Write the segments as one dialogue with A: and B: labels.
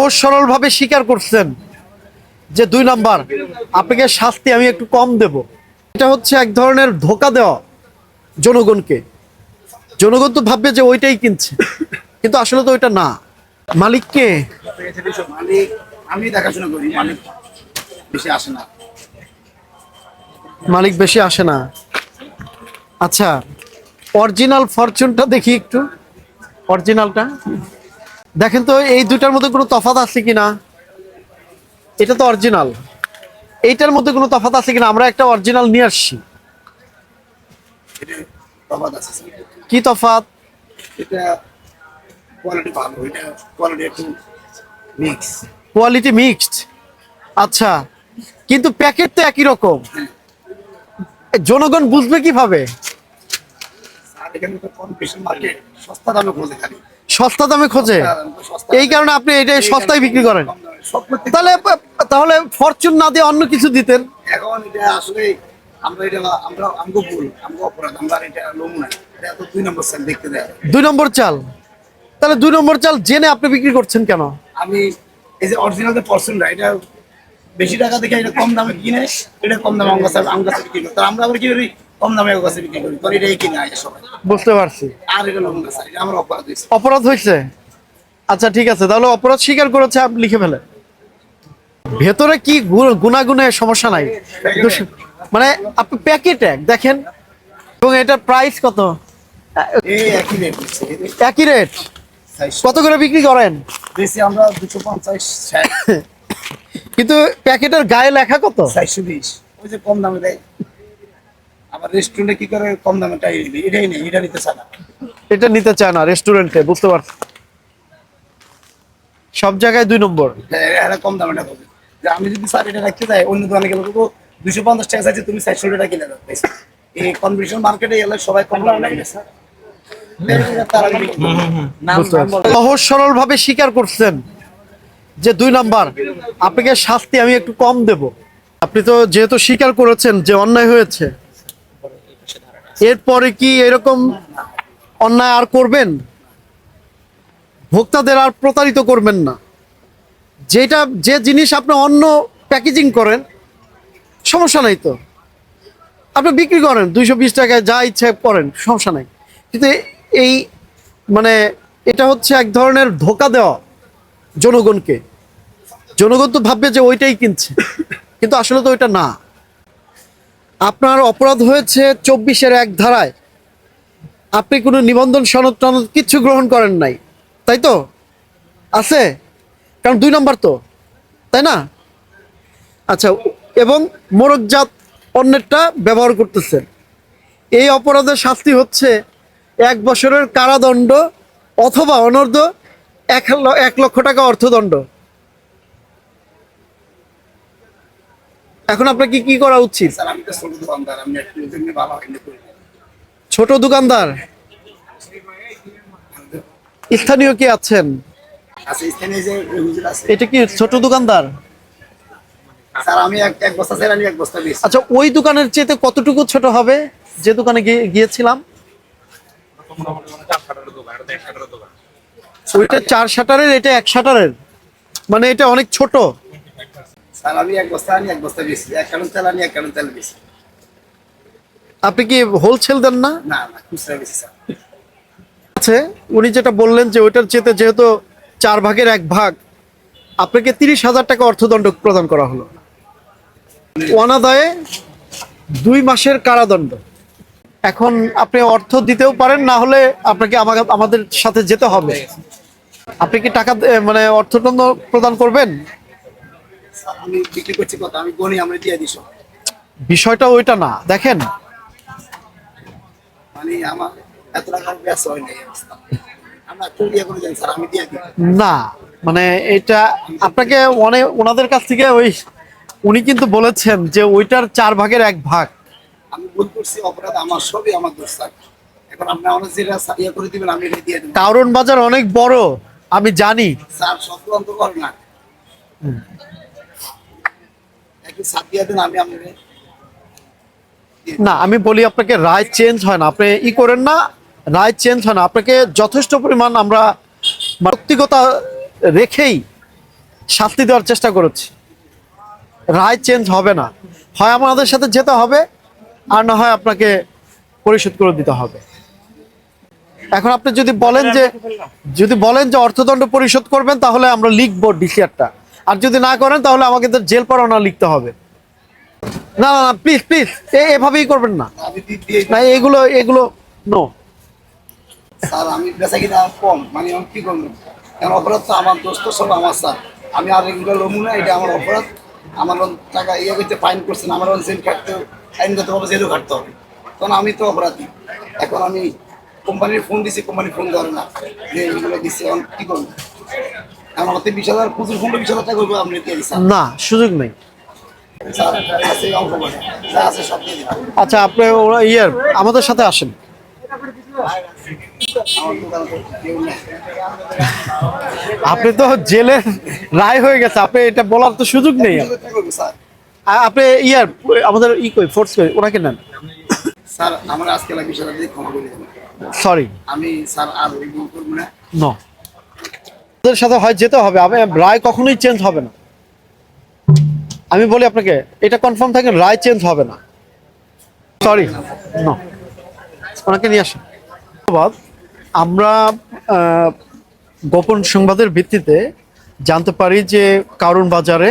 A: সহজ সরল ভাবে স্বীকার করছেন যে 2 নাম্বার, আপনাকে শাস্তি আমি একটু কম দেব। এটা হচ্ছে এক ধরনের ধোঁকা দেওয়া জনগণকে। জনগণ তো ভাববে যে ওইটাই কিনছে, কিন্তু আসলে তো ওইটা না। মালিককে
B: মালিক আমি দেখাশোনা করি, মালিক বেশি আসে না।
A: মালিক বেশি আসে না। আচ্ছা, অরিজিনাল ফরচুনটা দেখি একটু। অরিজিনালটা দেখেন তো, এই দুইটার মধ্যে কোনো তফাৎ আছে কিনা। এটা তো অরিজিনাল, এইটার মধ্যে কোনো তফাৎ আছে কিনা। আমরা একটা অরিজিনাল নিয়ে আসছি।
B: এটা তফাৎ আছে স্যার।
A: কি তফাৎ?
B: এটা কোয়ালিটি ভালো, এটা কোয়ালিটি একটু মিক্স।
A: Quality mixed. আচ্ছা, কিন্তু প্যাকেট তো একই রকম। জনগণ বুঝবে কিভাবে?
B: আর এখানে তো কম্পিটিশন মার্কেট, সস্তা দামে খোঁজে খালি।
A: সস্তা দামে খোঁজে, এই কারণে আপনি এটা সস্তায় বিক্রি করেন। তাহলে তাহলে ফরচুন না দিয়ে অন্য কিছু দিতেন।
B: এখন এটা আসলে আমরা আমগো ভুল, আমগো অপরাধ, আমরা এটা লোমু না। এটা তো 2 নম্বর স্যার দেখতে দেয়।
A: 2 নম্বর চাল। তাহলে 2 নম্বর চাল জেনে আপনি বিক্রি করছেন কেন?
B: আমি এই যে অরিজিনাল যে পরসনটা, এটা বেশি টাকা দেখে এটা কম দামে কিনে, এটা কম দামে আমার কাছে বিক্রি করি। আমরা আবার কি করি, কম দামে আমার কাছে বিক্রি করি, তো এটাই কিনে আসে সবাই।
A: বুঝতে পারছি।
B: আর এটা লোমু না স্যার, এটা আমার অপরাধ হয়েছে।
A: অপরাধ হয়েছে। আচ্ছা ঠিক আছে, তাহলে অপরাধ স্বীকার করেছে, আপনি লিখে ফেলেন। ভেতরে কি গুনাগুনের সমস্যা নাই, মানে আপনি প্যাকেট এক দেখেন। এবং এটার প্রাইস কত?
B: এই একই রেট
A: একই রেট। কত করে বিক্রি করেন?
B: বেশি আমরা 250 60
A: কিন্তু প্যাকেটের গায়ে লেখা কত?
B: 420। ওই যে কম দামে দেয়। আবার রেস্টুরেন্টে কি করে কম দামে এটাই নেই, এটা নিতে চায় না।
A: এটা নিতে চায় না রেস্টুরেন্টে, বুঝতে পারছি। সব জায়গায় 2 নম্বর।
B: হ্যাঁ, এটা কম দামে টাকা হবে। যে আমি যদি স্যার এটা রাখতে যাই, অন্য দোকানে গেলে তো 250 টাকা চাইছে, তুমি 400 টাকা কিনে দাও। এই কম্পিটিশন মার্কেটে এলে সবাই কম দামে নেয় স্যার।
A: সহজ সরল ভাবে স্বীকার করছেন যে 2 নাম্বার, আপনাকে শাস্তি আমি একটু কম দেব। আপনি তো যেহেতু স্বীকার করেছেন যে অন্যায় হয়েছে, এরপরে কি এরকম অন্যায় আর করবেন? ভোক্তাদের আর প্রতারিত করবেন না। যে জিনিস আপনি অন্য প্যাকেজিং করেন, সমস্যা নাই তো, আপনি বিক্রি করেন 220 টাকায়, যা ইচ্ছে করেন, সমস্যা নাই। কিন্তু এই মানে এটা হচ্ছে এক ধরনের ধোঁকা দেওয়া জনগণকে। জনগণ তো ভাববে যে ওইটাই কিনছে, কিন্তু আসলে তো ওইটা না। আপনার অপরাধ হয়েছে 24-এর 1 ধারায়। আপনি কোনো নিবন্ধন সনদ টনদ কিচ্ছু গ্রহণ করেন নাই, তাই তো? আছে, কারণ 2 নম্বর তো, তাই না? আচ্ছা, এবং মোড়কজাত পণ্যেরটা ব্যবহার করতেছেন। এই অপরাধের শাস্তি হচ্ছে 1 বছরের কারাদণ্ড অথবা অনূর্ধ্ব 1 লক্ষ টাকা অর্থদণ্ড। এখন আপনাকে কি করা উচিত?
B: স্যার আমি তো ছোট দোকানদার, আমি একটু ওদের নিয়ে ভালো হয়নি করি।
A: ছোট দোকানদার, স্থানীয় কি আছেন?
B: আচ্ছা, স্থানীয় যে হুজুর আছে,
A: এটা কি ছোট দোকানদার?
B: স্যার আমি এক বস্তা স্যার, আমি 1 বস্তা বেশি।
A: আচ্ছা, ওই দোকানের চেয়ে কতটুকু ছোট হবে যে দোকানে গিয়েছিলাম? ওইটা 4 শাটারের, এটা 1 শাটারের, মানে এটা অনেক ছোট।
B: স্যার আমি 1 বস্তা আনি, 1 বস্তা বেশি। 1 কার্টন তেল আনি, 1 কার্টন তেল বেশি।
A: আপনি কি হোলসেল দেন না?
B: না না, খুচরা বেশি স্যার।
A: আছে, উনি যেটা বললেন যে ওইটার চেয়ে যেহেতু 4 ভাগের 1 ভাগ, আপনাকে 30,000 টাকা অর্থদণ্ড প্রদান করা হলো। অনাদায়ে 2 মাসের কারাদণ্ড। এখন আপনি অর্থ দিতেও পারেন, না হলে আপনাকে আমাদের সাথে যেতে হবে। আপনি কি টাকা মানে অর্থদণ্ড প্রদান করবেন?
B: স্যার আমি বিক্রি করছি কত, আমি গনি আমরা দিয়ে দিই সব।
A: বিষয়টা ওইটা না, দেখেন।
B: মানে আমার এত টাকা ব্যবসা হয় নাই অবস্থা। আমরা চলিয়ে করে যাই স্যার, আমি দিয়ে দিই।
A: না, মানে এটা আপনাকে ওনাদের কাছ থেকে উনি কিন্তু বলেছেন যে ওইটার 4 ভাগের 1 ভাগ।
B: আমি ভুল করছি, অপরাধ আমার, সবই আমার দোষ স্যার। এখন আপনি আমার যেটা ইয়ে করে দিবেন, আমি এটা দিয়ে দেবো।
A: কারণ বাজার অনেক বড়, আমি জানি।
B: স্যার সব অন্ত করে না, একটু সাথ দিয়ে দেন, আমি আপনাকে
A: না, আমি বলি আপনাকে রায় চেঞ্জ হয় না, আপনি করেন না, রায় চেঞ্জ হয় না। আপনাকে যথেষ্ট পরিমাণ আমরা ব্যক্তিগতা রেখেই শাস্তি দেওয়ার চেষ্টা করেছি। রায় চেঞ্জ হবে না, হয় আমাদের সাথে যেতে হবে আর না হয় আপনাকে পরিশোধ করে দিতে হবে। এখন আপনি যদি বলেন যে অর্থদণ্ড পরিশোধ করবেন, তাহলে আমরা লিখবো ডিসিআরটা, আর যদি না করেন তাহলে আমাকে তো জেল পরোয়ানা লিখতে হবে। না না না, প্লিজ প্লিজ, এভাবেই করবেন না।
B: আমি দিয়ে
A: না, এগুলো নো।
B: স্যার আমি বেচা কিনা কম, মানে আমি কি করবো, কারণ অপরাধ তো আমার দোষ, তো সব আমার স্যার। আমি আর এগুলো লমু না, এটা আমার অপরাধ। আমার টাকা ইয়ে করতে ফাইন করছেন, আমার জেল খাটতে, আইনগতভাবে জেলও খাটতে হবে, তখন আমি তো অপরাধী। এখন আমি কোম্পানির ফোন দিছি, কোম্পানি ফোন ধরে না, যে এইগুলো দিচ্ছে, এখন কি করবো? আমার হাতে 20,000, প্রচুর ফোনটা 20,000 টাকা করবো, আপনি দিয়ে দিচ্ছেন।
A: না, সুযোগ নেই।
B: স্যার আছে অঙ্ক করে, যা আছে সব দিয়ে দিন।
A: আচ্ছা, আপনি আমাদের সাথে আসেন।
B: আমার দোকানে তো কেউ নেই।
A: আপনি তো জেলের রায় হয়ে গেছে, আপনি এটা বলার তো সুযোগ নেই।
B: 20,000 টাকা করবো স্যার।
A: আপনি আমাদের ফোর্স করে ওনাকে নেন।
B: স্যার আমার আজকে 20,000 দিয়ে ক্ষমা করে দেবেন।
A: সরি,
B: আমি স্যার আর ওই ভুল করবো না।
A: নো। ওদের সাথে হয় যেতে হবে, রায় কখনোই চেঞ্জ হবে না। আমি বলি আপনাকে, এটা কনফার্ম থাকেন, রায় চেঞ্জ হবে না। Sorry, no. ওনাকে নিয়ে আসেন। ধন্যবাদ। আমরা গোপন সংবাদের ভিত্তিতে জানতে পারি যে কারণ বাজারে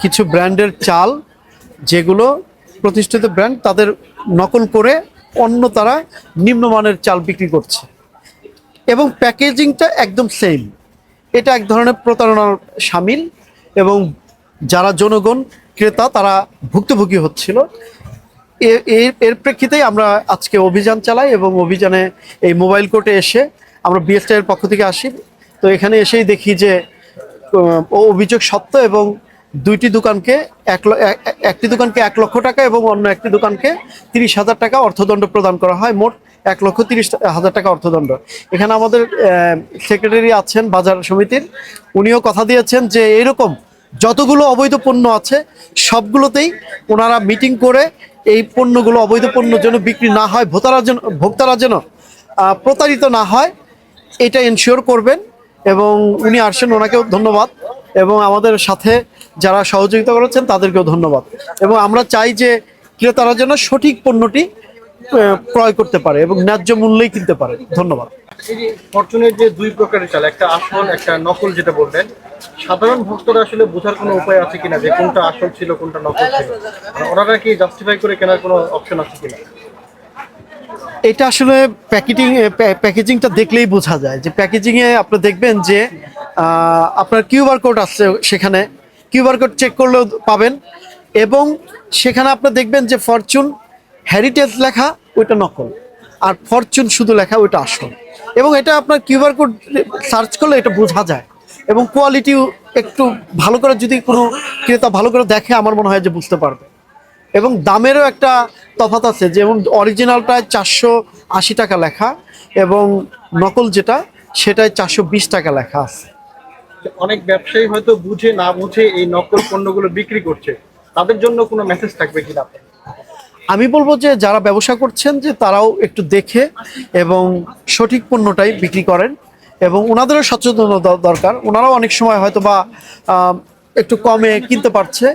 A: কিছু ব্র্যান্ডের চাল, যেগুলো প্রতিষ্ঠিত ব্র্যান্ড, তাদের নকল করে অন্য তারা নিম্নমানের চাল বিক্রি করছে এবং প্যাকেজিংটা একদম সেম। এটা এক ধরনের প্রতারণার শামিল এবং যারা জনগণ ক্রেতা তারা ভুক্তভোগী হচ্ছিল। এর প্রেক্ষিতেই আমরা আজকে অভিযান চালাই এবং অভিযানে এই মোবাইল কোর্টে এসে আমরা বিএসটিআই এর পক্ষ থেকে আসি। তো এখানে এসেই দেখি যে অভিযোগ সত্য এবং দুইটি দোকানকে একটি দোকানকে 1 লক্ষ টাকা এবং অন্য একটি দোকানকে 30,000 টাকা অর্থদণ্ড প্রদান করা হয়। মোট 1,30,000 টাকা অর্থদণ্ড। এখানে আমাদের সেক্রেটারি আছেন বাজার সমিতির, উনিও কথা দিয়েছেন যে এরকম যতগুলো অবৈধ পণ্য আছে সবগুলোতেই ওনারা মিটিং করে এই পণ্যগুলো, অবৈধ পণ্য যেন বিক্রি না হয়, ভোক্তারা যেন প্রতারিত না হয়, এটা এনশিওর করবেন। এবং উনি আসছেন, ওনাকেও ধন্যবাদ এবং আমাদের সাথে যারা সহযোগিতা করেছেন তাদেরকেও ধন্যবাদ। এবং আমরা চাই যে ক্রেতারা যেন সঠিক পণ্যটি ক্রয় করতে পারে এবং ন্যায্য মূল্যেই কিনতে পারে। ধন্যবাদ।
C: এই যে ফরচুনের যে 2 প্রকারের চাল, একটা আসল একটা নকল, যেটা বললেন, সাধারণ ভক্তরা আসলে বোঝার কোনো উপায় আছে কিনা যে কোনটা আসল ছিল কোনটা নকল ছিল? মানে ওনারা কি জাস্টিফাই করে কেনার কোনো অপশন আছে কিনা?
A: এটা আসলে প্যাকেজিংটা দেখলেই বোঝা যায়। যে প্যাকেজিংয়ে আপনি দেখবেন যে আপনার কিউআর কোড আছে, সেখানে কিউআর কোড চেক করলেও পাবেন এবং সেখানে আপনি দেখবেন যে ফরচুন হেরিটেজ লেখা ওইটা নকল, আর ফরচুন শুধু লেখা ওইটা আসল। এবং এটা আপনার কিউআর কোড সার্চ করলে এটা বোঝা যায় এবং কোয়ালিটিও একটু ভালো করে যদি কোনো ক্রেতা ভালো করে দেখে, আমার মনে হয় যে বুঝতে পারবে। এবং দামেরও একটা তফাৎ আছে, যেমন অরিজিনালটায় 480 টাকা লেখা এবং নকল যেটা সেটায় 420 টাকা লেখা আছে।
C: অনেক ব্যবসায়ী হয়তো বুঝে না বুঝে এই নকল পণ্যগুলো বিক্রি করছে, তাদের জন্য কোনো মেসেজ থাকবে কিনা?
A: আমি বলবো যে যারা ব্যবসা করছেন যে তারাও একটু দেখে এবং সঠিক পণ্যটাই বিক্রি করেন এবং ওনাদেরও সচেতনতা দরকার। ওনারাও অনেক সময় হয়তো বা একটু কমে কিনতে পারছে,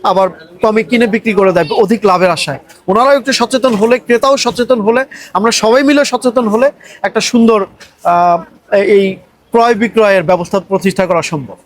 A: আবার কমে কিনে বিক্রি করে দেয় অধিক লাভের আশায়। ওনারাও একটু সচেতন হলে, ক্রেতাও সচেতন হলে, আমরা সবাই মিলে সচেতন হলে একটা সুন্দর এই ক্রয় বিক্রয়ের ব্যবস্থা প্রতিষ্ঠা করা সম্ভব।